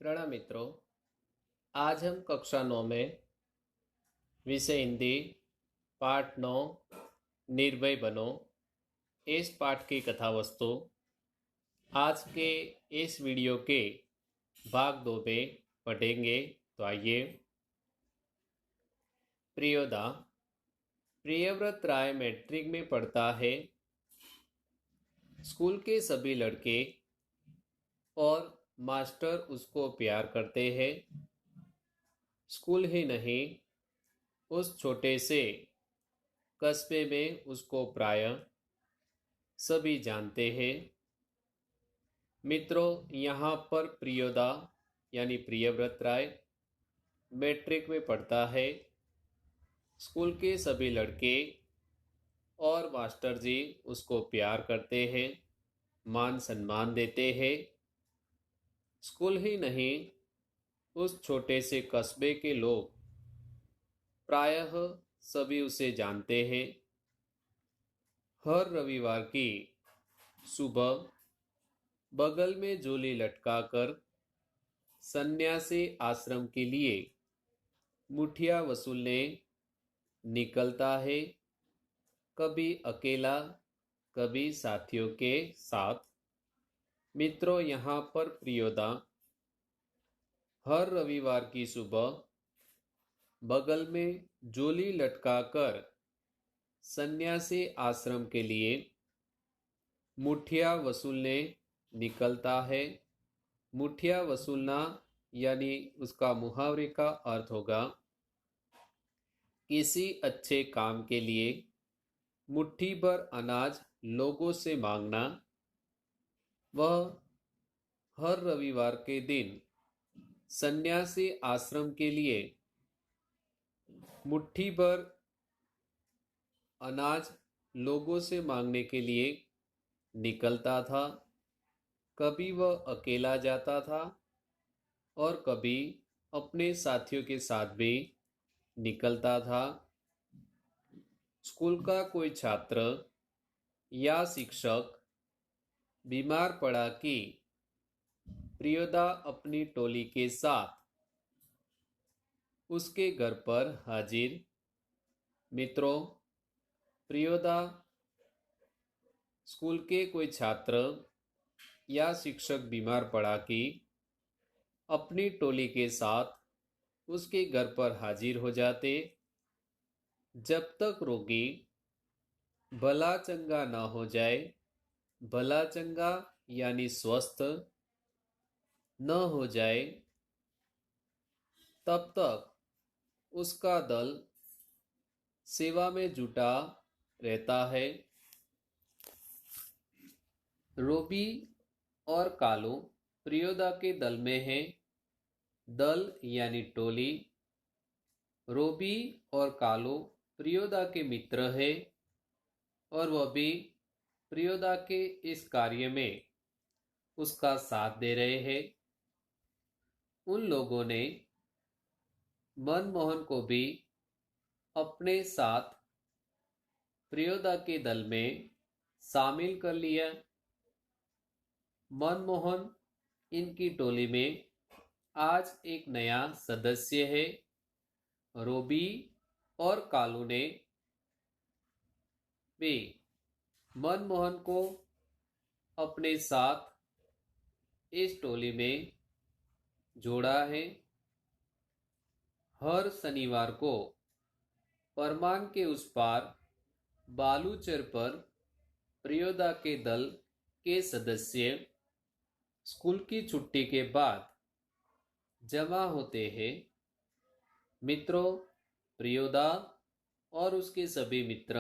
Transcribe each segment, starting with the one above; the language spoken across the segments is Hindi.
प्रणाम मित्रों। आज हम कक्षा 9 में विषय हिंदी पाठ 9 निर्भय बनो इस पाठ की कथा वस्तु आज के इस वीडियो के भाग 2 में पढ़ेंगे। तो आइए। प्रियोदा प्रियव्रत राय मैट्रिक में पढ़ता है। स्कूल के सभी लड़के और मास्टर उसको प्यार करते हैं। स्कूल ही नहीं, उस छोटे से कस्बे में उसको प्रायः सभी जानते हैं। मित्रों, यहाँ पर प्रियोदा यानी प्रियव्रत राय मैट्रिक में पढ़ता है। स्कूल के सभी लड़के और मास्टर जी उसको प्यार करते हैं, मान सम्मान देते हैं। स्कूल ही नहीं, उस छोटे से कस्बे के लोग प्रायः सभी उसे जानते हैं। हर रविवार की सुबह बगल में झोली लटकाकर सन्यासी आश्रम के लिए मुठिया वसूलने निकलता है। कभी अकेला, कभी साथियों के साथ। मित्रों, यहाँ पर प्रियोदा हर रविवार की सुबह बगल में झोली लटकाकर सन्यासी आश्रम के लिए मुठिया वसूलने निकलता है। मुठिया वसूलना यानी उसका मुहावरे का अर्थ होगा किसी अच्छे काम के लिए मुट्ठी भर अनाज लोगों से मांगना। वह हर रविवार के दिन सन्यासी आश्रम के लिए मुट्ठी भर अनाज लोगों से मांगने के लिए निकलता था। कभी वह अकेला जाता था और कभी अपने साथियों के साथ भी निकलता था। स्कूल का कोई छात्र या शिक्षक बीमार पड़ा कि प्रियोदा अपनी टोली के साथ उसके घर पर हाजिर। मित्रों, प्रियोदा स्कूल के कोई छात्र या शिक्षक बीमार पड़ा कि अपनी टोली के साथ उसके घर पर हाजिर हो जाते। जब तक रोगी भला चंगा ना हो जाए, भला चंगा यानी स्वस्थ न हो जाए, तब तक उसका दल सेवा में जुटा रहता है। रोबी और कालू प्रियोदा के दल में हैं। दल यानी टोली। रोबी और कालू प्रियोदा के मित्र हैं और वह भी प्रियोदा के इस कार्य में उसका साथ दे रहे हैं। उन लोगों ने मनमोहन को भी अपने साथ प्रियोदा के दल में शामिल कर लिया। मनमोहन इनकी टोली में आज एक नया सदस्य है। रोबी और कालू ने भी मनमोहन को अपने साथ इस टोली में जोड़ा है। हर शनिवार को परमान के उस पार बालूचर पर प्रियोदा के दल के सदस्य स्कूल की छुट्टी के बाद जमा होते हैं। मित्रों, प्रियोदा और उसके सभी मित्र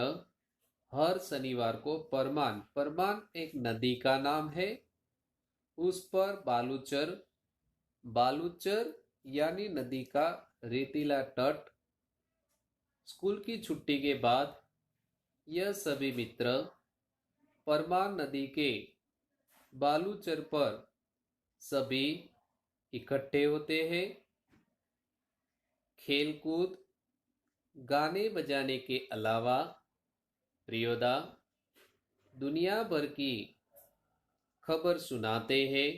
हर शनिवार को परमान एक नदी का नाम है, उस पर बालूचर यानी नदी का रेतीला तट। स्कूल की छुट्टी के बाद यह सभी मित्र परमान नदी के बालूचर पर सभी इकट्ठे होते हैं। खेलकूद, गाने बजाने के अलावा प्रियोदा दुनिया भर की खबर सुनाते हैं।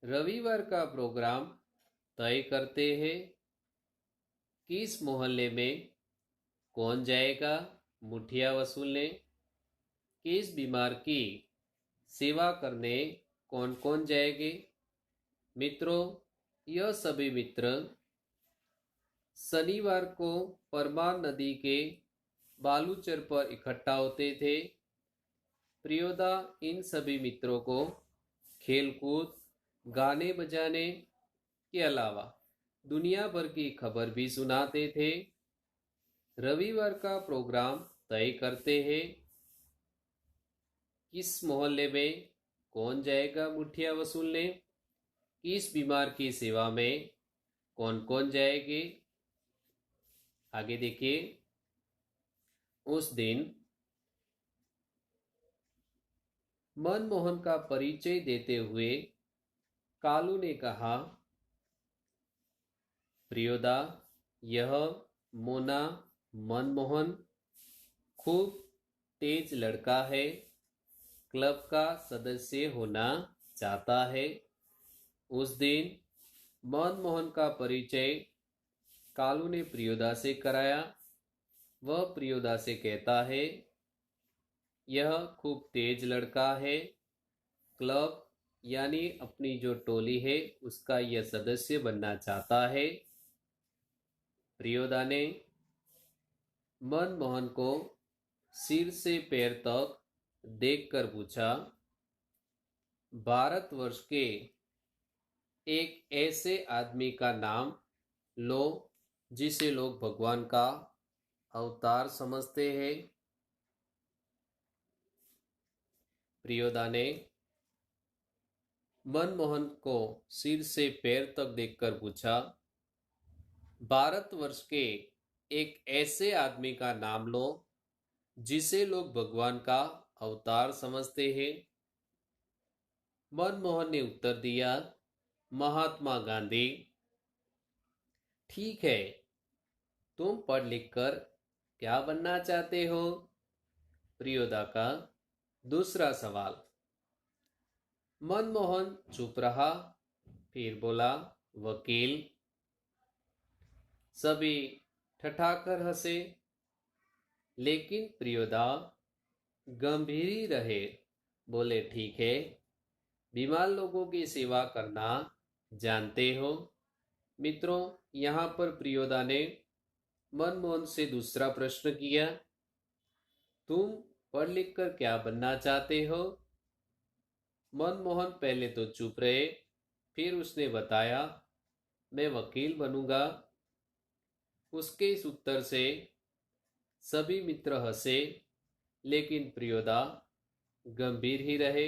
रविवार का प्रोग्राम तय करते हैं। किस मोहल्ले में कौन जाएगा मुठिया वसूलने? किस बीमार की सेवा करने कौन कौन जाएंगे? मित्रों, यह सभी मित्र शनिवार को परमान नदी के बालूचर पर इकट्ठा होते थे। प्रियोदा इन सभी मित्रों को खेलकूद, गाने बजाने के अलावा दुनिया भर की खबर भी सुनाते थे। रविवार का प्रोग्राम तय करते हैं। किस मोहल्ले में कौन जाएगा मुठिया वसूलने? किस बीमार की सेवा में कौन कौन जाएंगे? आगे देखिए। उस दिन मनमोहन का परिचय देते हुए कालू ने कहा, प्रियोदा, यह मोना मनमोहन खूब तेज लड़का है, क्लब का सदस्य होना चाहता है। उस दिन मनमोहन का परिचय कालू ने प्रियोदा से कराया। वह प्रियोदा से कहता है, यह खूब तेज लड़का है, क्लब यानी अपनी जो टोली है उसका यह सदस्य बनना चाहता है। प्रियोदा ने मनमोहन को सिर से पैर तक देखकर पूछा, भारतवर्ष के एक ऐसे आदमी का नाम लो जिसे लोग भगवान का अवतार समझते हैं। प्रियोदा ने मनमोहन को सिर से पैर तक देखकर पूछा, भारतवर्ष के एक ऐसे आदमी का नाम लो जिसे लोग भगवान का अवतार समझते हैं। मनमोहन ने उत्तर दिया, महात्मा गांधी। ठीक है, तुम पढ़ लिख कर क्या बनना चाहते हो? प्रियोदा का दूसरा सवाल। मनमोहन चुप रहा, फिर बोला, वकील। सभी ठठाकर हंसे, लेकिन प्रियोदा गंभीर ही रहे। बोले, ठीक है, बीमार लोगों की सेवा करना जानते हो। मित्रों, यहाँ पर प्रियोदा ने मनमोहन से दूसरा प्रश्न किया, तुम पढ़ लिख कर क्या बनना चाहते हो? मनमोहन पहले तो चुप रहे, फिर उसने बताया, मैं वकील बनूंगा। उसके इस उत्तर से सभी मित्र हंसे, लेकिन प्रियोदा गंभीर ही रहे।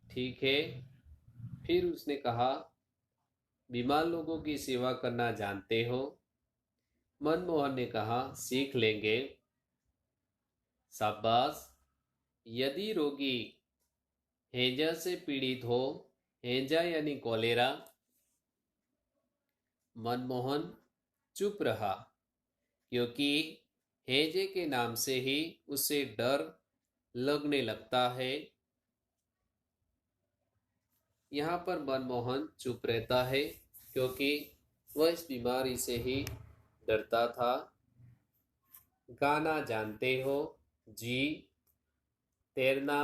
ठीक है, फिर उसने कहा, बीमार लोगों की सेवा करना जानते हो? मनमोहन ने कहा, सीख लेंगे। शाबाश। यदि रोगी हैजा से पीड़ित हो, हैजा यानी कॉलेरा। मनमोहन चुप रहा, क्योंकि हैजे के नाम से ही उसे डर लगने लगता है। यहाँ पर मनमोहन चुप रहता है क्योंकि वह इस बीमारी से ही डरता था। गाना जानते हो? जी। तैरना?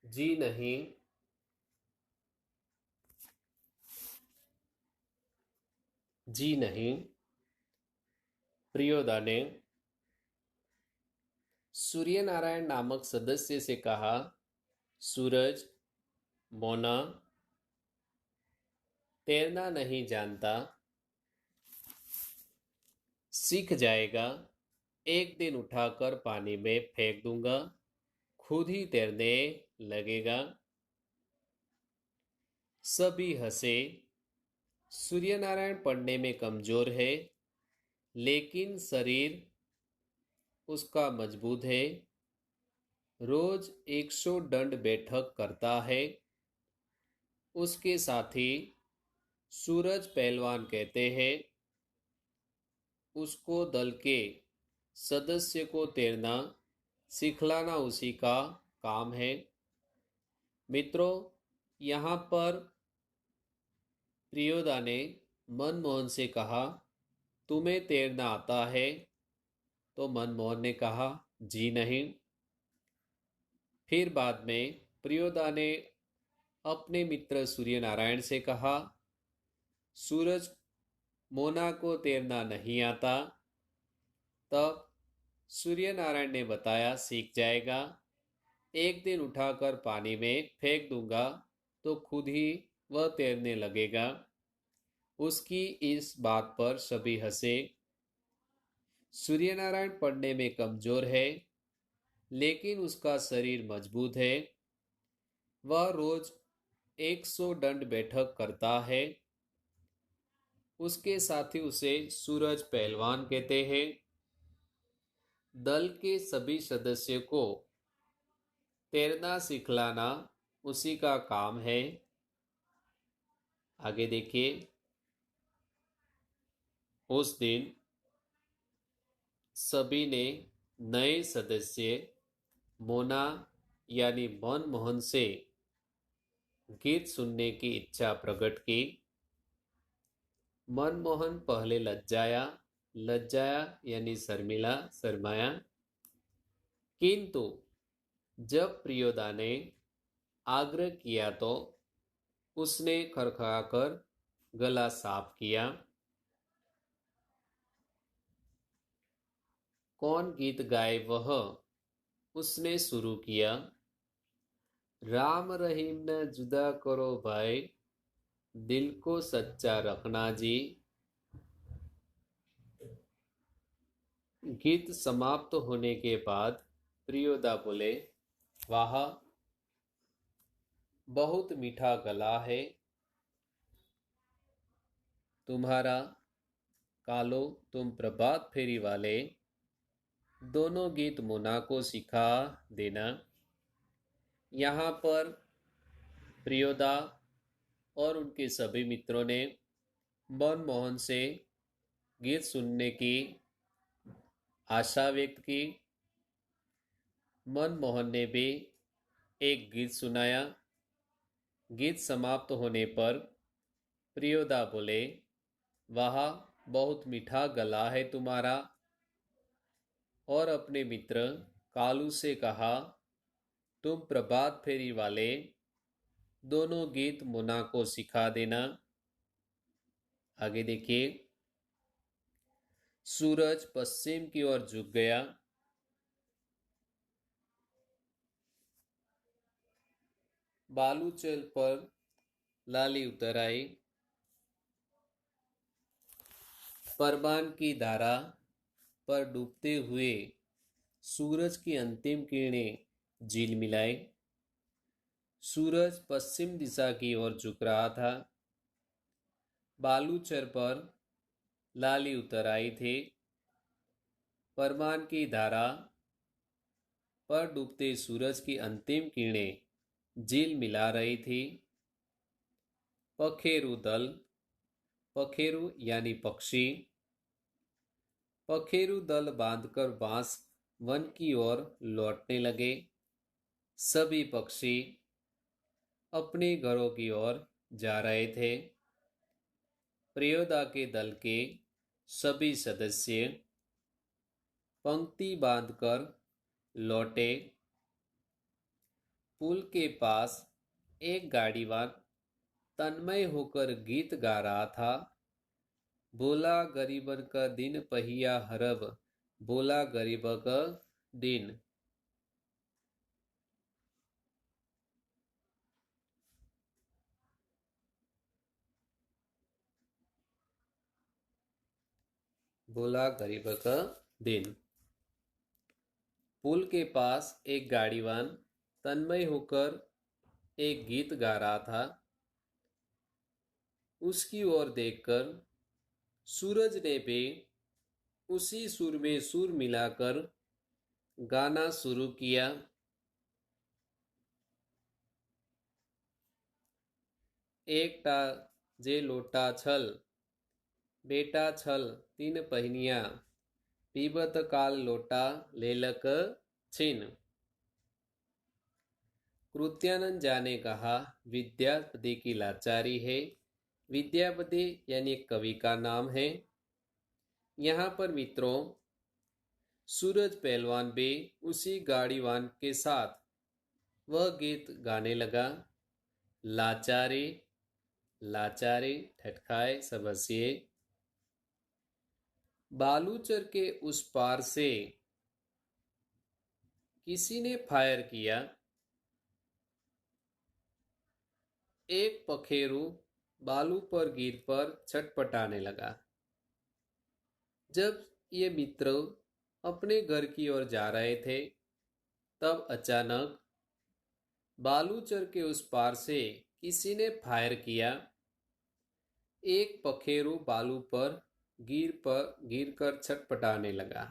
जी नहीं। जी नहीं। प्रियोदा ने सूर्यनारायण नामक सदस्य से कहा, सूरज, मोना तैरना नहीं जानता, सीख जाएगा। एक दिन उठाकर पानी में फेंक दूंगा, खुद ही तैरने लगेगा। सभी हंसे। सूर्यनारायण पढ़ने में कमजोर है, लेकिन शरीर उसका मजबूत है। रोज 100 दंड बैठक करता है। उसके साथी सूरज पहलवान कहते हैं, उसको दल के सदस्य को तैरना सिखलाना उसी का काम है। मित्रों, यहाँ पर प्रियोदा ने मनमोहन से कहा, तुम्हें तैरना आता है? तो मनमोहन ने कहा, जी नहीं। फिर बाद में प्रियोदा ने अपने मित्र सूर्य नारायण से कहा, सूरज, मोना को तैरना नहीं आता। तब सूर्य नारायण ने बताया, सीख जाएगा। एक दिन उठाकर पानी में फेंक दूंगा तो खुद ही वह तैरने लगेगा। उसकी इस बात पर सभी हंसे। सूर्यनारायण पढ़ने में कमजोर है, लेकिन उसका शरीर मजबूत है। वह रोज 100 दंड बैठक करता है। उसके साथी उसे सूरज पहलवान कहते हैं। दल के सभी सदस्यों को तैरना सिखलाना उसी का काम है। आगे देखिए। उस दिन सभी ने नए सदस्य मोना यानी मनमोहन से गीत सुनने की इच्छा प्रकट की। मनमोहन पहले लज्जाया यानी शर्माया। किंतु जब प्रियोदा ने आग्रह किया तो उसने खड़खड़ाकर गला साफ किया। कौन गीत गाए वह उसने शुरू किया। राम रहीम न जुदा करो भाई, दिल को सच्चा रखना जी। गीत समाप्त होने के बाद प्रियोदा बोले, वाह, बहुत मीठा गला है तुम्हारा। कालो, तुम प्रभात फेरी वाले दोनों गीत मोना को सिखा देना। यहाँ पर प्रियोदा और उनके सभी मित्रों ने मनमोहन से गीत सुनने की आशा व्यक्त की। मनमोहन ने भी एक गीत सुनाया। गीत समाप्त होने पर प्रियोदा बोले, वाह, बहुत मीठा गला है तुम्हारा। और अपने मित्र कालू से कहा, तुम प्रभात फेरी वाले दोनों गीत मोना को सिखा देना। आगे देखिए। सूरज पश्चिम की ओर झुक गया। बालूचल पर लाली उतर आई। परबान की धारा पर डूबते हुए सूरज की अंतिम किरणें झील मिलाई। सूरज पश्चिम दिशा की ओर झुक रहा था। बालूचर पर लाली उतर आई थी। परमान की धारा पर डूबते सूरज की अंतिम किरणें झील मिला रही थी। पखेरु दल, पखेरु यानी पक्षी, पखेरु दल बांधकर बांस वन की ओर लौटने लगे। सभी पक्षी अपने घरों की ओर जा रहे थे। प्रियोदा के दल के सभी सदस्य पंक्ति बांधकर लौटे। पुल के पास एक गाड़ीवान तन्मय होकर गीत गा रहा था। बोला गरीबन का दिन पहिया हरब, बोला गरीब का दिन। बोला गरीब का दिन। पुल के पास एक गाड़ीवान तन्मय होकर एक गीत गा रहा था। उसकी ओर देखकर सूरज ने भी उसी सुर में सुर मिलाकर गाना शुरू किया। एकटा जे लोटा छल, बेटा छल तीन पहिनिया, पीबत काल लोटा लेलक छीन। कृत्यानंद झा ने कहा, विद्यापति की लाचारी है। विद्यापति यानी एक कवि का नाम है। यहाँ पर मित्रों, सूरज पहलवान भी उसी गाड़ीवान के साथ वह गीत गाने लगा। लाचारी लाचारी ठटकाए सब हंसिए। बालूचर के उस पार से किसी ने फायर किया। एक पखेरु बालू पर गिर पर छटपटाने लगा। जब ये मित्र अपने घर की ओर जा रहे थे, तब अचानक बालूचर के उस पार से किसी ने फायर किया। एक पखेरु बालू पर गिर कर छटपटाने लगा।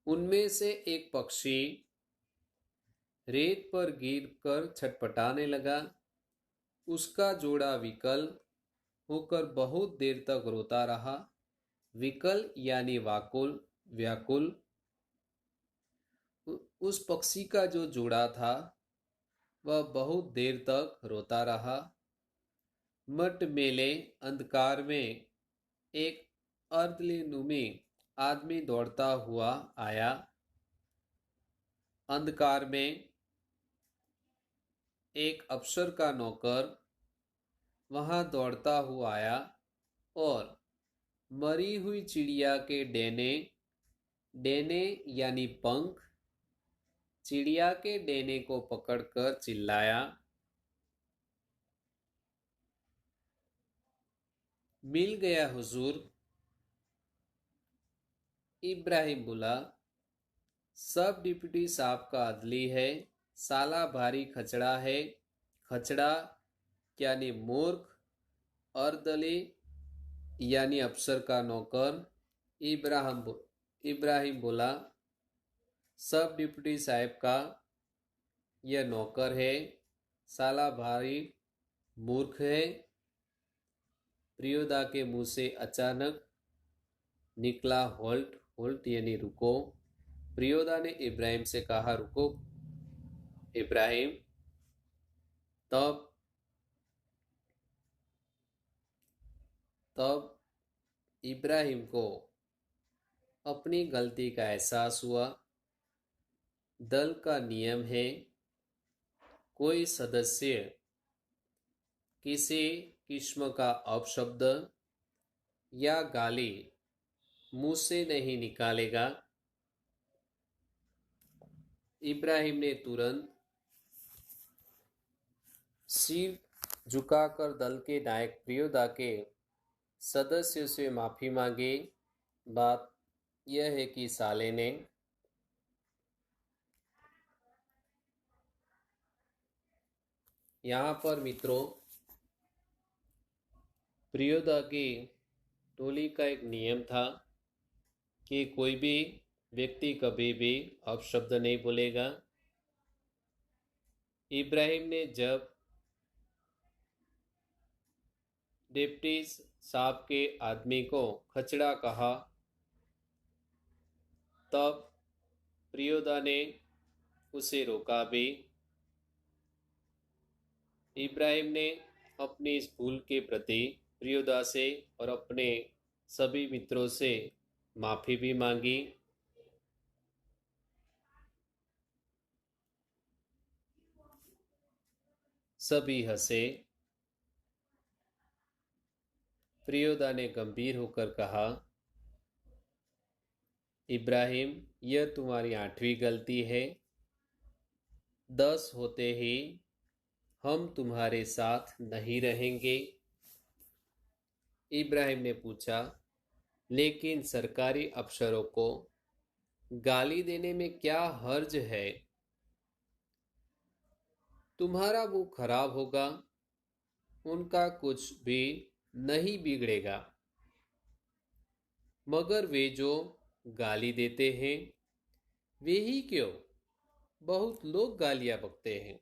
उनमें से एक पक्षी रेत पर गिर कर छटपटाने लगा। उसका जोड़ा विकल होकर बहुत देर तक रोता रहा। विकल यानी वाकुल, व्याकुल। उस पक्षी का जो जोड़ा था वह बहुत देर तक रोता रहा। मटमेले अंधकार में एक अर्धलिनुमी आदमी दौड़ता हुआ आया। अंधकार में एक अफसर का नौकर वहां दौड़ता हुआ आया और मरी हुई चिड़िया के डेने, डेने यानी पंख, चिड़िया के डेने को पकड़कर चिल्लाया, मिल गया हुजूर। इब्राहिम बोला, सब डिप्टी साहब का अदली है, साला भारी खचड़ा है। खचड़ा यानी मूर्ख, अर्दली यानी अफसर का नौकर। इब्राहिम बोला, सब डिप्टी साहब का यह नौकर है, साला भारी मूर्ख है। प्रियोदा के मुंह से अचानक निकला होल्ट। होल्ट यानी रुको। प्रियोदा ने इब्राहिम से कहा, रुको इब्राहिम। तब इब्राहिम को अपनी गलती का एहसास हुआ। दल का नियम है, कोई सदस्य किसी किस्म का अपशब्द या गाली मुंह से नहीं निकालेगा। इब्राहिम ने तुरंत सिर झुकाकर दल के नायक प्रियोदा के सदस्यों से माफी मांगी। बात यह है कि साले ने यहाँ पर मित्रों, प्रियोदा की टोली का एक नियम था कि कोई भी व्यक्ति कभी भी अपशब्द नहीं बोलेगा। इब्राहिम ने जब डिप्टी साहब के आदमी को खचड़ा कहा, तब प्रियोदा ने उसे रोका भी। इब्राहिम ने अपनी इस भूल के प्रति प्रियोदा से और अपने सभी मित्रों से माफी भी मांगी। सभी हंसे। प्रियोदा ने गंभीर होकर कहा, इब्राहिम, यह तुम्हारी 8वीं गलती है। 10 होते ही हम तुम्हारे साथ नहीं रहेंगे। इब्राहिम ने पूछा, लेकिन सरकारी अफसरों को गाली देने में क्या हर्ज है? तुम्हारा मुंह खराब होगा, उनका कुछ भी नहीं बिगड़ेगा। मगर वे जो गाली देते हैं, वे ही क्यों, बहुत लोग गालियां बकते हैं।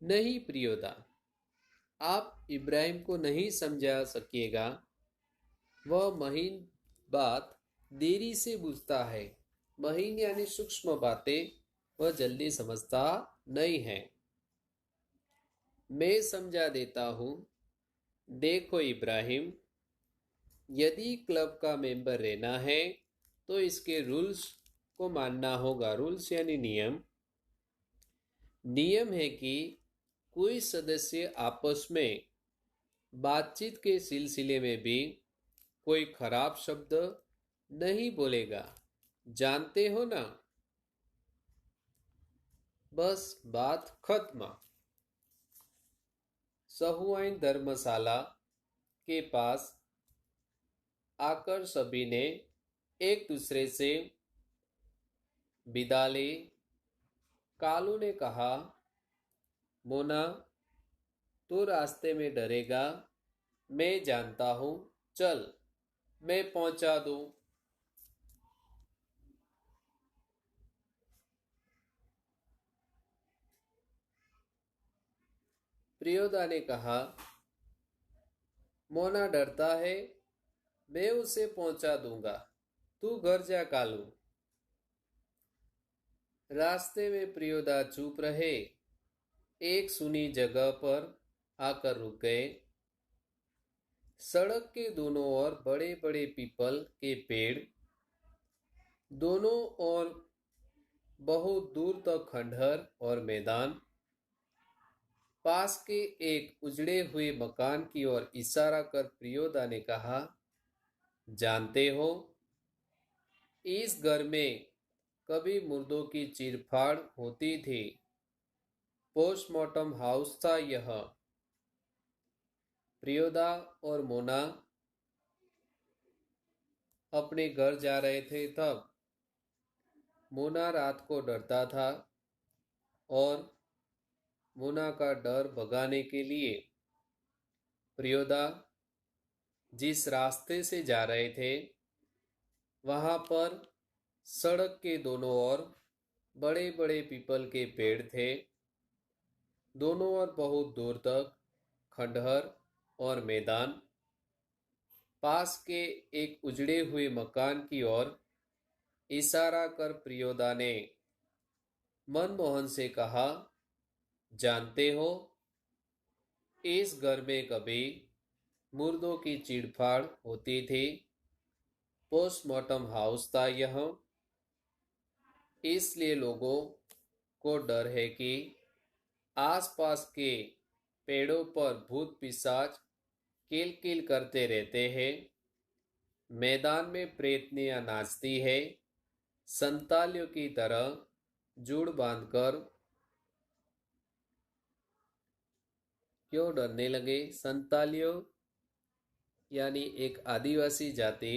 नहीं प्रियोदा, आप इब्राहिम को नहीं समझा सकिएगा। वह महीन बात देरी से बुझता है। महीन यानी सूक्ष्म बातें वह जल्दी समझता नहीं है। मैं समझा देता हूँ। देखो इब्राहिम, यदि क्लब का मेंबर रहना है तो इसके रूल्स को मानना होगा। रूल्स यानी नियम। नियम है कि कोई सदस्य आपस में बातचीत के सिलसिले में भी कोई खराब शब्द नहीं बोलेगा। जानते हो ना? बस बात खत्म। सहुआइन धर्मशाला के पास आकर सभी ने एक दूसरे से विदा ली। कालू ने कहा, मोना, तू रास्ते में डरेगा, मैं जानता हूँ। चल, मैं पहुंचा दूँ। प्रियोदा ने कहा, मोना डरता है, मैं उसे पहुंचा दूंगा। तू घर जा कालू। रास्ते में प्रियोदा चुप रहे। एक सुनी जगह पर आकर रुक गए। सड़क के दोनों ओर बड़े बड़े पीपल के पेड़, दोनों ओर बहुत दूर तक खंडहर और मैदान। पास के एक उजड़े हुए मकान की ओर इशारा कर प्रियोदा ने कहा, जानते हो, इस घर में कभी मुर्दों की चीरफाड़ होती थी। पोस्टमार्टम हाउस था यह। प्रियोदा और मोना अपने घर जा रहे थे तब। मोना रात को डरता था और मोना का डर भगाने के लिए प्रियोदा जिस रास्ते से जा रहे थे वहां पर सड़क के दोनों ओर बड़े बड़े पीपल के पेड़ थे। दोनों ओर बहुत दूर तक खंडहर और मैदान। पास के एक उजड़े हुए मकान की ओर इशारा कर प्रियोदा ने मनमोहन से कहा, जानते हो, इस घर में कभी मुर्दों की चीड़फाड़ होती थी। पोस्टमार्टम हाउस था यह। इसलिए लोगों को डर है कि आसपास के पेड़ों पर भूत पिशाच किलकिल करते रहते हैं। मैदान में प्रेतनियां नाचती है, संतालियों की तरह जुड़ बांधकर। क्यों डरने लगे? संतालियों यानी एक आदिवासी जाति।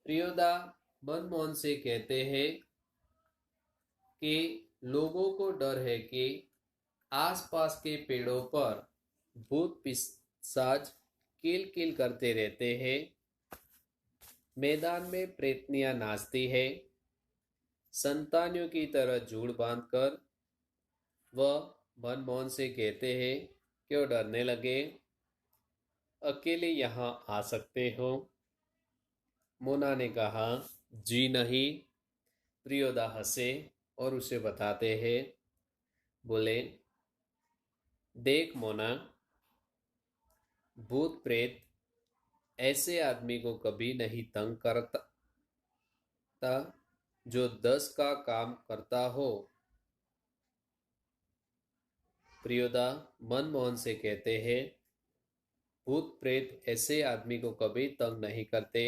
प्रियोदा मनमोहन से कहते हैं कि लोगों को डर है कि आसपास के पेड़ों पर भूत पिशाच किलकिल करते रहते हैं। मैदान में प्रेतनियां नाचती है, संतानियों की तरह जुड़ बांधकर। वह मनमोहन से कहते हैं, क्यों डरने लगे? अकेले यहाँ आ सकते हो? मोना ने कहा, जी नहीं। प्रियोदा हंसे और उसे बताते हैं। बोले, देख मोना, भूत प्रेत ऐसे आदमी को कभी नहीं तंग करता जो 10 का काम करता हो। प्रियोदा मनमोहन से कहते हैं, भूत प्रेत ऐसे आदमी को कभी तंग नहीं करते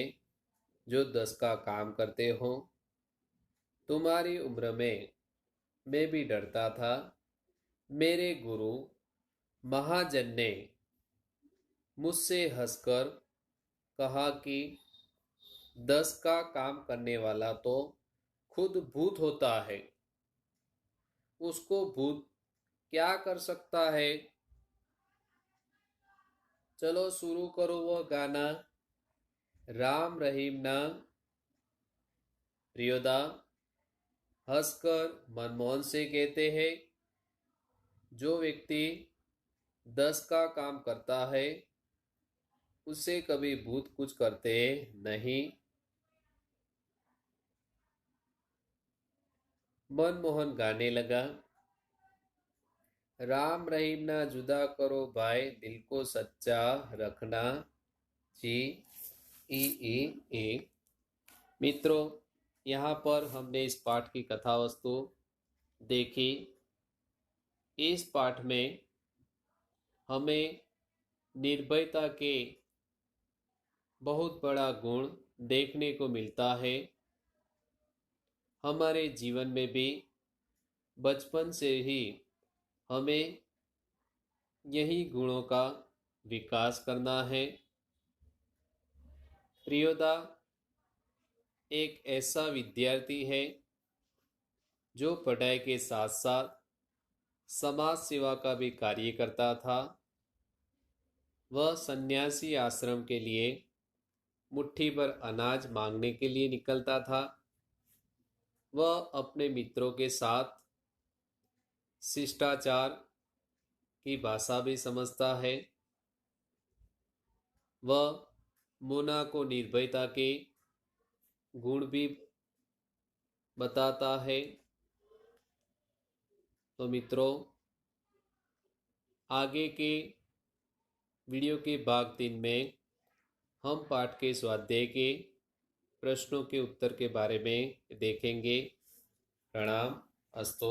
जो 10 का काम करते हो। तुम्हारी उम्र में मैं भी डरता था। मेरे गुरु महाजन ने मुझसे हंसकर कहा कि 10 का काम करने वाला तो खुद भूत होता है। उसको भूत क्या कर सकता है? चलो शुरू करो वह गाना, राम रहीम ना। प्रियोदा हंसकर मनमोहन से कहते हैं, जो व्यक्ति 10 का काम करता है उसे कभी भूत कुछ करते नहीं। मनमोहन गाने लगा, राम रहीम ना जुदा करो भाई, दिल को सच्चा रखना जी। ई ई ई। मित्रों, यहाँ पर हमने इस पाठ की कथा वस्तु देखी। इस पाठ में हमें निर्भयता के बहुत बड़ा गुण देखने को मिलता है। हमारे जीवन में भी बचपन से ही हमें यही गुणों का विकास करना है। प्रियोदा एक ऐसा विद्यार्थी है जो पढ़ाई के साथ साथ समाज सेवा का भी कार्य करता था। वह सन्यासी आश्रम के लिए मुट्ठी भर अनाज मांगने के लिए निकलता था। वह अपने मित्रों के साथ शिष्टाचार की भाषा भी समझता है। वह मोना को निर्भयता के गुण भी बताता है। तो मित्रों, आगे के वीडियो के भाग 3 में हम पाठ के स्वाध्याय के प्रश्नों के उत्तर के बारे में देखेंगे। प्रणाम। अस्तु।